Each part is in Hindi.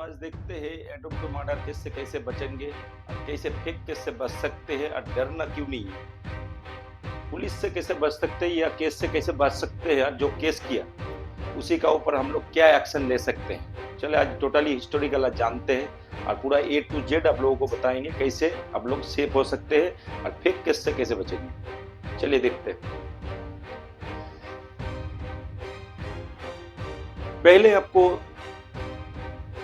आज देखते हैं एटम टू मर्डर केस से कैसे बचेंगे और कैसे फेक केस से बच सकते हैं और डरना क्यों नहीं है। पुलिस से कैसे बच सकते हैं या केस से कैसे बच सकते हैं, जो केस किया उसी का ऊपर हम लोग क्या एक्शन ले सकते हैं। चले आज टोटली हिस्टोरिकल आज जानते हैं और पूरा A to Z आप लोगों को बताएंगे कैसे आप लोग सेफ हो सकते हैं और फेक केस से कैसे बचेंगे। चलिए देखते हैं।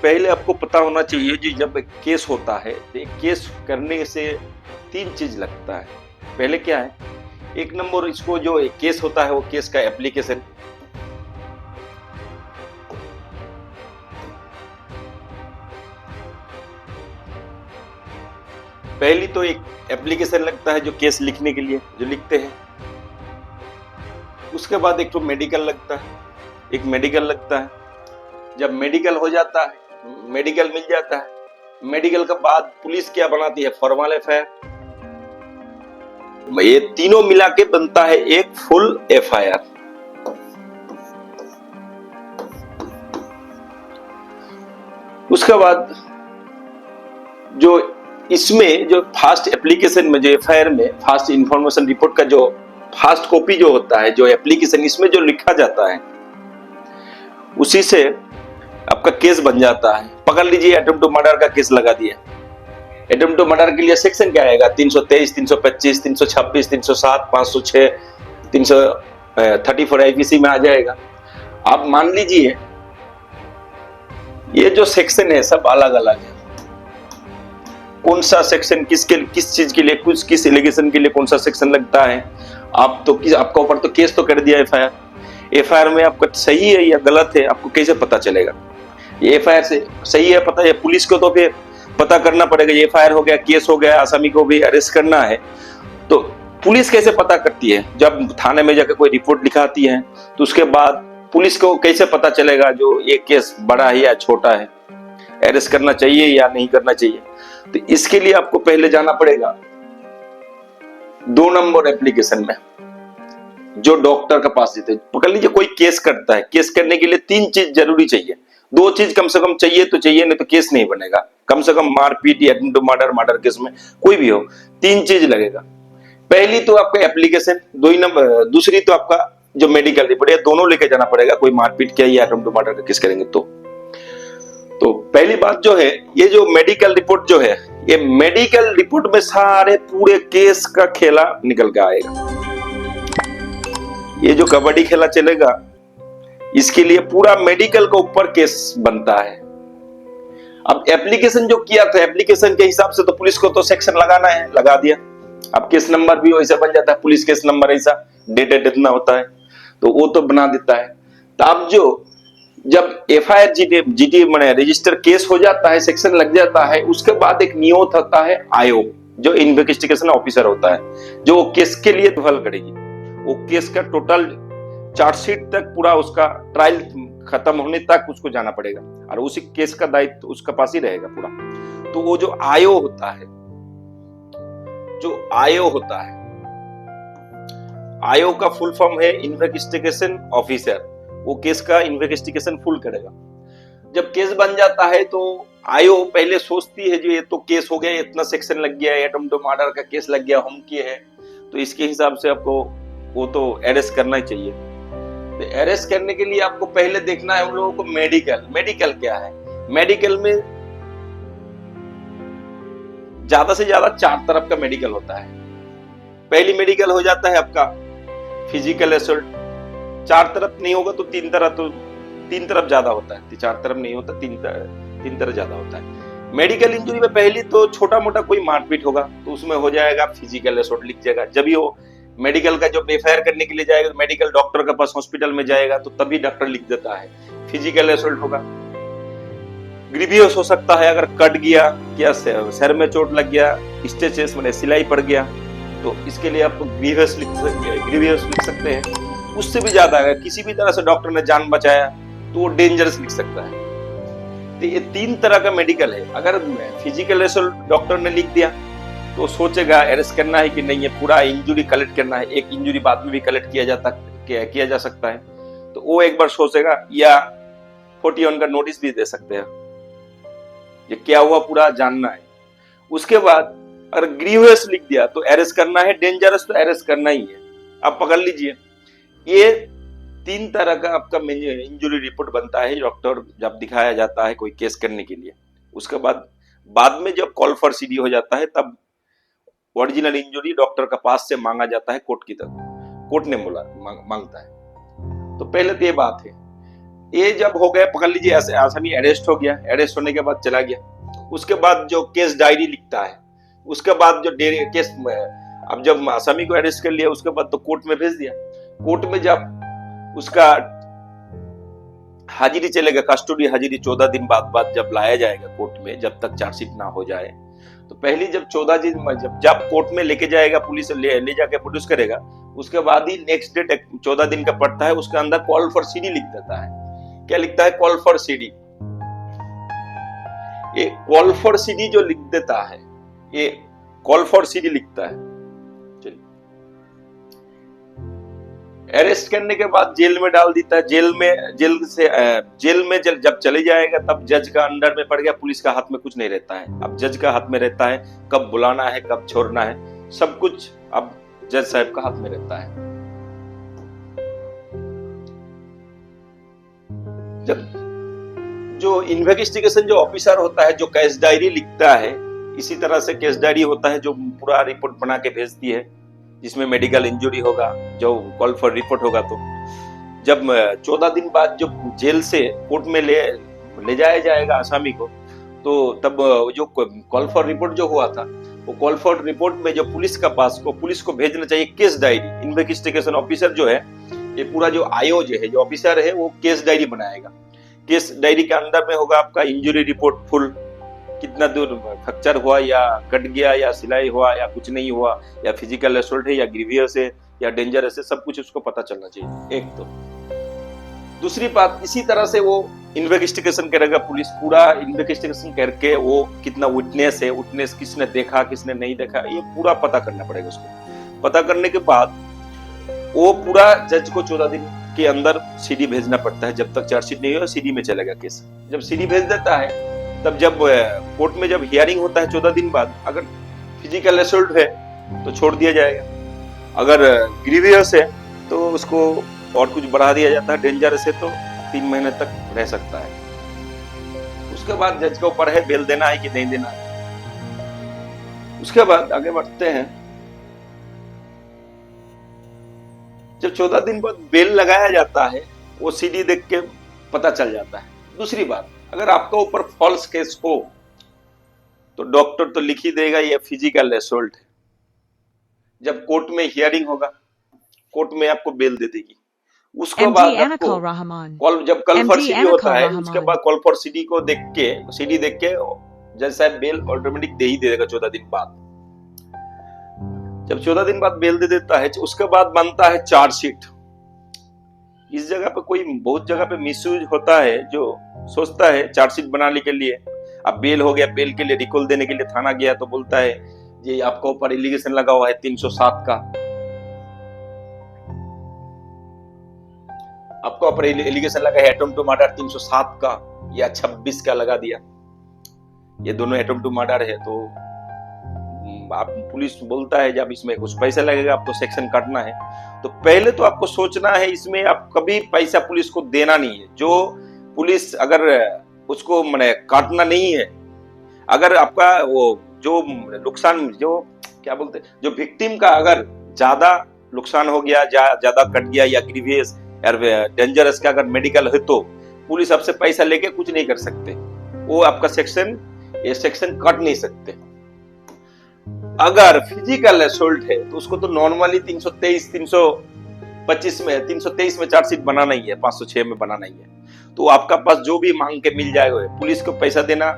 पहले आपको पता होना चाहिए कि जब एक केस होता है तो एक केस करने से तीन चीज लगता है। पहले क्या है, एक नंबर इसको जो एक केस होता है वो केस का एप्लीकेशन। पहली तो एक एप्लीकेशन लगता है जो केस लिखने के लिए जो लिखते हैं। उसके बाद एक तो मेडिकल लगता है, एक मेडिकल लगता है। जब मेडिकल हो जाता है, मेडिकल मिल जाता है, मेडिकल के बाद पुलिस क्या बनाती है, फॉर्मल एफआईआर। ये तीनों मिला के बनता है एक फुल एफआईआर। उसके बाद जो इसमें जो फास्ट एप्लीकेशन में जो एफआईआर में फास्ट इंफॉर्मेशन रिपोर्ट का जो फास्ट कॉपी जो होता है, जो एप्लीकेशन इसमें जो लिखा जाता है उसी से आपका केस बन जाता है। पकड़ लीजिए एटम्प्ट टू मर्डर का केस लगा दिया। एटम्प्ट टू मर्डर के लिए सेक्शन क्या आएगा, 323, 325, 326, 307, 506, 334 आईपीसी में आ जाएगा। आप मान लीजिए ये जो सेक्शन है सब अलग अलग है। कौन सा सेक्शन किस चीज के लिए, किस एलिगेशन के लिए कौन सा सेक्शन लगता है, आप तो आपका ऊपर तो केस तो कर दिया एफआईआर में आपका सही है या गलत है आपको कैसे पता चलेगा। ये एफआईआर से सही है पता है, पुलिस को तो फिर पता करना पड़ेगा। ये एफआईआर हो गया, केस हो गया, आसामी को भी अरेस्ट करना है, तो पुलिस कैसे पता करती है। जब थाने में जाकर कोई रिपोर्ट लिखाती है तो उसके बाद पुलिस को कैसे पता चलेगा जो ये केस बड़ा है या छोटा है, अरेस्ट करना चाहिए या नहीं करना चाहिए। तो इसके लिए आपको पहले जाना पड़ेगा 2 नंबर एप्लीकेशन में जो डॉक्टर के पास देते। पकड़ लीजिए कोई केस करता है, केस करने के लिए 3 चीज जरूरी चाहिए, 2 चीज कम से कम चाहिए तो चाहिए, नहीं तो केस नहीं बनेगा। कम से कम मारपीट या मर्डर केस में कोई भी हो 3 चीज लगेगा। पहली तो आपका एप्लीकेशन, दूसरी तो आपका जो मेडिकल रिपोर्ट, ये दोनों लेके जाना पड़ेगा। कोई मारपीट किया या मर्डर का केस करेंगे तो पहली बात जो है, ये जो मेडिकल रिपोर्ट जो है, ये मेडिकल रिपोर्ट में सारे पूरे केस का खेला निकल के आएगा। ये जो कबड्डी खेला चलेगा इसके लिए पूरा मेडिकल के ऊपर केस बनता है। अब एप्लीकेशन जो किया था, एप्लीकेशन के हिसाब से तो पुलिस को तो सेक्शन लगाना है, लगा दिया। अब केस नंबर भी वैसा बन जाता है, पुलिस केस नंबर ऐसा डेटेड इतना होता है तो वो तो बना देता है। तो अब जब एफआईआर जीटी माने रजिस्टर केस हो जाता है, सेक्शन लग जाता है, उसके बाद एक नियत होता है आयोग, जो इन्वेस्टिगेशन ऑफिसर होता है, जो केस के लिए हल करेगी। वो केस का टोटल चार्जशीट तक पूरा उसका ट्रायल खत्म होने तक उसको जाना पड़ेगा और उसी केस का दायित्व उसका पास ही रहेगा पूरा। तो वो जो आयोग होता है, आयोग का फुल फॉर्म है इन्वेस्टिगेशन ऑफिसर। वो केस का इन्वेस्टिगेशन फुल करेगा। जब केस बन जाता है तो आयोग पहले सोचती है जो ये तो केस हो गया, इतना सेक्शन लग गया, एटम्प्ट टू मर्डर का केस लग गया, हम किए हैं, तो इसके हिसाब से आपको वो तो अरेस्ट करना ही चाहिए। तो अरेस्ट करने के लिए आपको पहले देखना है उन लोगों को मेडिकल क्या है। मेडिकल में ज्यादा से ज्यादा 4 तरफ का मेडिकल होता है। पहली मेडिकल हो जाता है आपका फिजिकल असॉल्ट, 4 तरफ नहीं होगा तो 3 तरफ ज्यादा होता है, 4 तरफ नहीं होता, 3 तरफ ज्यादा होता है। मेडिकल इंजरी में पहली तो छोटा मोटा कोई मारपीट होगा तो उसमें हो जाएगा फिजिकल असॉल्ट लिख जाएगा। जब भी वो मेडिकल का जो एफआईआर करने के लिए जाएगा तो मेडिकल डॉक्टर के पास हॉस्पिटल में जाएगा तो तभी डॉक्टर लिख देता है फिजिकल असॉल्ट होगा। ग्रीवियस हो सकता है, अगर कट गया या सर में चोट लग गया, स्टिचेस में सिलाई पड़ गया, तो इसके लिए आप ग्रीवियस लिख सकते हैं। उससे भी ज्यादा अगर किसी भी तरह से डॉक्टर ने जान बचाया तो वो डेंजरस लिख सकता है। तो ये 3 तरह का मेडिकल है। अगर फिजिकल असॉल्ट डॉक्टर ने लिख दिया तो सोचेगा अरेस्ट करना है कि नहीं, ये पूरा इंजुरी कलेक्ट करना है। एक इंजुरी बाद में भी कलेक्ट किया जा सकता है, तो वो एक बार सोचेगा, या 41 का नोटिस भी दे सकते हैं। ये क्या हुआ पूरा जानना है। उसके बाद अगर ग्रीवियस लिख दिया तो अरेस्ट करना है, डेंजरस तो अरेस्ट करना ही है। आप पकड़ लीजिए, ये 3 तरह का आपका इंजुरी रिपोर्ट बनता है डॉक्टर जब दिखाया जाता है कोई केस करने के लिए। उसके बाद में जब कॉल फॉर सीडी हो जाता है तब ओरिजिनल इंजुरी डॉक्टर का पास से मांगा जाता है कोर्ट की तरफ, कोर्ट ने मांगता है। तो पहले तो ये बात है, ये जब हो गया पकड़ लीजिए, ऐसे आसामी अरेस्ट हो गया, अरेस्ट होने के बाद चला गया। उसके बाद जो केस डायरी लिखता है, उसके बाद जो केस अब जब आसामी को अरेस्ट कर लिया उसके बाद तो कोर्ट में भेज दिया। कोर्ट में जब उसका हाजिरी चलेगा, कस्टडी हाजिरी 14 दिन बाद जब लाया जाएगा कोर्ट में, जब तक चार्जशीट ना हो जाए, तो पहली जब 14 दिन जब कोर्ट में लेके जाएगा पुलिस, ले जाके प्रोड्यूस करेगा, उसके बाद ही नेक्स्ट डेट 14 दिन का पड़ता है, उसके अंदर कॉल फॉर सीडी लिख देता है। क्या लिखता है? Call for CD. ये कॉल फॉर सीडी जो लिख देता है, ये कॉल फॉर सीडी लिखता है। चलिए, अरेस्ट करने के बाद जेल में डाल देता है। जेल में जब चले जाएगा तब जज का अंडर में पड़ गया, पुलिस का हाथ में कुछ नहीं रहता है। अब जज का हाथ में रहता है, कब बुलाना है कब छोड़ना है सब कुछ अब जज साहब का हाथ में रहता है। जब जो इन्वेस्टिगेशन जो ऑफिसर होता है, जो केस डायरी लिखता है, इसी तरह से केस डायरी होता है जो पूरा रिपोर्ट बना के भेजती है, जिसमें मेडिकल इंजरी होगा, जो कॉल फॉर रिपोर्ट होगा। तो जब 14 दिन बाद जब जेल से कोर्ट में ले जाया जाएगा आसामी को, तो तब जो कॉल फॉर रिपोर्ट जो हुआ था, वो कॉल फॉर रिपोर्ट में जो पुलिस को भेजना चाहिए केस डायरी। इन्वेस्टिगेशन ऑफिसर जो है, ये पूरा जो आईओ है, जो ऑफिसर है, वो केस डायरी बनाएगा। केस डायरी के अंदर में होगा आपका इंजरी रिपोर्ट फुल, कितना दूर फ्रैक्चर हुआ या कट गया या सिलाई हुआ या कुछ नहीं हुआ, या फिजिकल असॉल्ट है या ग्रीवियस है या डेंजरस है, सब कुछ उसको पता चलना चाहिए। एक तो दूसरी बात, इसी तरह से वो इन्वेस्टिगेशन करेगा पुलिस, पूरा इन्वेस्टिगेशन करके वो कितना विटनेस है, विटनेस किसने देखा किसने नहीं देखा, ये पूरा पता करना पड़ेगा उसको। पता करने के बाद वो पूरा जज को 14 दिन के अंदर सीडी भेजना पड़ता है। जब तक चार्जशीट नहीं हो सीडी में चलेगा केस। जब सीडी भेज देता है तब जब कोर्ट में जब हियरिंग होता है 14 दिन बाद, अगर फिजिकल असॉल्ट है तो छोड़ दिया जाएगा, अगर ग्रीवियस है तो उसको और कुछ बढ़ा दिया जाता है, डेंजरस है तो 3 महीने तक रह सकता है। उसके बाद जज के ऊपर है बेल देना है कि नहीं देना है। उसके बाद आगे बढ़ते हैं। जब 14 दिन बाद बेल लगाया जाता है, वो सीडी देख के पता चल जाता है। दूसरी बात, अगर आपका ऊपर फॉल्स केस हो तो डॉक्टर तो लिख ही देगा ये फिजिकल असॉल्ट है। जब कोर्ट में हियरिंग होगा, कोर्ट में आपको बेल दे देगी। उसके बाद आपको जब कॉल फॉर सीडी होता है, उसके बाद कॉल फॉर सीडी को देख के जज साहब बेल ऑटोमेटिक दे ही देगा 14 दिन बाद। जब 14 दिन बाद बेल दे देता है, उसके बाद बनता है चार्जशीट। इस जगह पे बहुत जगह पे मिसयूज होता है, जो सोचता है चार्जशीट बनाने के लिए, अब बेल हो गया, बेल के लिए रिकॉल देने के लिए थाना गया तो बोलता है ये आपके ऊपर एलिगेशन लगा हुआ है 307 का, आपको ऊपर एलिगेशन लगा है अटेम्प्ट टू मर्डर 307 का या 26 का लगा दिया, ये दोनों अटेम्प्ट टू मर्डर है। तो आप पुलिस बोलता है जब इसमें कुछ पैसा लगेगा आपको सेक्शन काटना है, तो पहले तो आपको सोचना है इसमें आप कभी पैसा पुलिस को देना नहीं है। जो पुलिस अगर उसको माने काटना नहीं है, अगर आपका वो जो नुकसान जो क्या बोलते हैं, जो विक्टिम का अगर ज्यादा नुकसान हो गया, ज्यादा कट गया या ग्रीवियस या डेंजरस का अगर मेडिकल है, तो पुलिस आपसे पैसा लेके कुछ नहीं कर सकते, वो आपका सेक्शन काट नहीं सकते। अगर फिजिकल असॉल्ट है तो उसको तो नॉर्मली 323 323 में चार्जशीट बनाना ही है, 506 में बनाना ही है। तो आपका पास जो भी मांग के मिल जाएगा, पुलिस को पैसा देना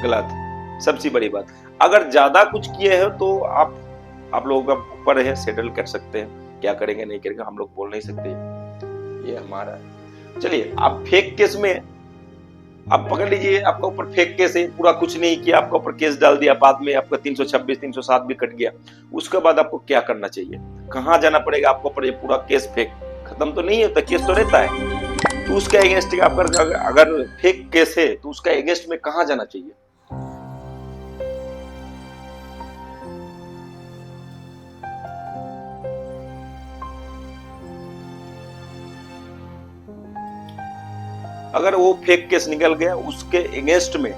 गलत है। सबसे बड़ी बात, अगर ज्यादा कुछ किए हो तो आप लोगों का ऊपर है, सेटल कर सकते हैं, क्या करेंगे नहीं करेंगे हम लोग बोल नहीं सकते, ये हमारा है। चलिए, आप फेक केस में आप पकड़ लीजिए, आपका ऊपर फेक केस है, पूरा कुछ नहीं किया, आपका ऊपर केस डाल दिया, बाद में आपका 326 307 भी कट गया। उसके बाद आपको क्या करना चाहिए, कहाँ जाना पड़ेगा आपको ऊपर? ये पूरा केस फेक खत्म तो नहीं होता, केस तो रहता है, तो उसका अगेंस्ट अगर फेक केस है तो उसका अगेंस्ट में कहाँ जाना चाहिए? अगर वो फेक केस निकल गया, उसके अगेंस्ट में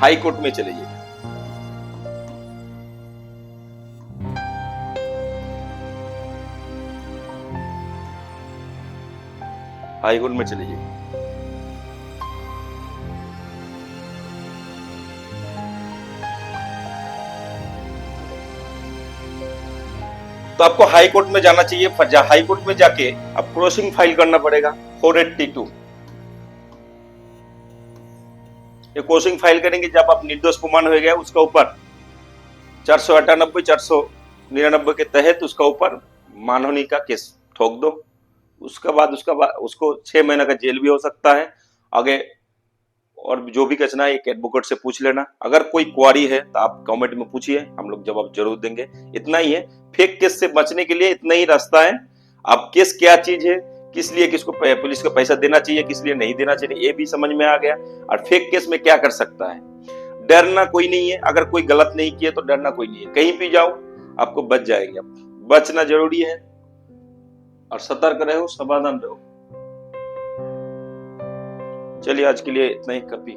हाई कोर्ट में चले जाइए। हाई कोर्ट में चले जाइए। तो आपको हाई कोर्ट में जाना चाहिए। हाई कोर्ट में जाके आप क्रॉसिंग फाइल करना पड़ेगा 482। ये क्रॉसिंग फाइल करेंगे जब आप निर्दोष प्रमाण हो गया, उसका ऊपर 498 499 के तहत उसका ऊपर मानहानि का केस ठोक दो। उसका बाद उसको 6 महीने का जेल भी हो सकता है आगे। और जो भी कचना है एक एडवोकेट से पूछ लेना। अगर कोई क्वारी है तो आप कमेंट में पूछिए, हम लोग जवाब जरूर देंगे। इतना ही है, फेक केस से बचने के लिए इतना ही रास्ता है। आप केस क्या चीज है, किस लिए किसको पुलिस को पैसा देना चाहिए, किस लिए नहीं देना चाहिए, ये भी समझ में आ गया। और फेक केस में क्या कर सकता है, डरना कोई नहीं है। अगर कोई गलत नहीं किया तो डरना कोई नहीं है। कहीं भी जाओ आपको बच जाएंगे। बचना जरूरी है और सतर्क रहो, सावधान रहो। चलिए आज के लिए इतना ही काफी।